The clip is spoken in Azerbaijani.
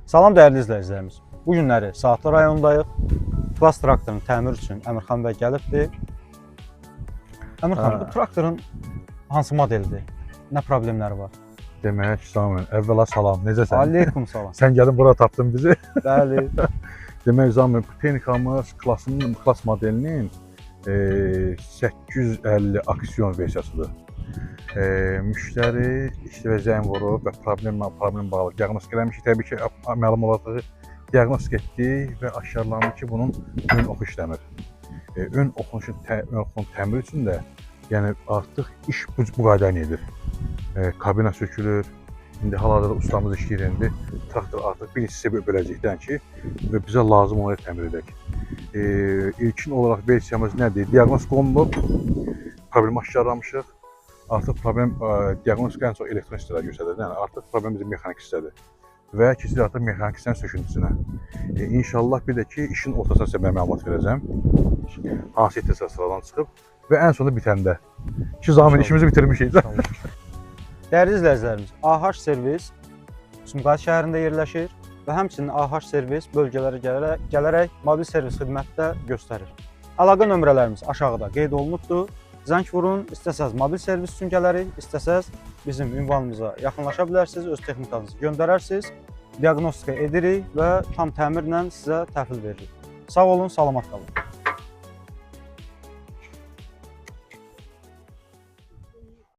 Salam dəyərli izləyicilərimiz. Bu günləri Saatlı rayonundayıq. Plus traktorun təmir üçün Əmirxan bəy gəlibdir. Əmirxan, bu traktorun hansı modelidir? Nə problemləri var? Demək, Zamin, əvvəla salam, necəsən? Aleykum salam. Sən gəlin bura tapdın bizi. Bəli. Demək, Zamin, bu texnikamız klass modelinin 850 aksiyon versiyasıdır. Müştəri işləvə zəng vurub və problem bağlı diaqnostik eləmiş. Təbii ki, məlum olacağı diaqnostik etdik və aşkarlandı ki, bunun ön oxu işləmir. Ön oxunun təmiri üçün də yəni artıq iş bu qayda ilə edir. Kabina sökülür. İndi hal-hazırda ustamız işləyir indi. Traktor artıq bir hissə böləcəkdən ki, və bizə lazım olaraq təmir edək. İlkin olaraq versiyamız nədir? Diaqnostik olunub, problemi aşkarlamışıq. Artıq problem diaqnostik ən çox elektron hissələr göstərir. Yəni artıq problem bizim mexanik hissədir. Və keçirik artıq mexanik hissənin söküntüsünə. İnşallah bir də ki, işin ortasına sizə məlumat verəcəm. Hansı etiraz sıradan çıxıb və ən sonunda bitəndə. Ki, Zamin işimizi bitirmişik. Dəyərli izləyicilərimiz, AH servis Sumqayıt şəhərində yerləşir və həmçinin AH servis bölgələrə gələrək mobil servis xidmətdə göstərir. Əlaqə nömrələrimiz aşağıda qeyd olunubdur. Zəng vurun, istəsəz mobil servis üçün gələrik, istəsəz bizim ünvanımıza yaxınlaşa bilərsiniz, öz texnikanızı göndərərsiniz, diaqnostika edirik və tam təmirlə sizə təhvil veririk. Sağ olun, salamat qalın.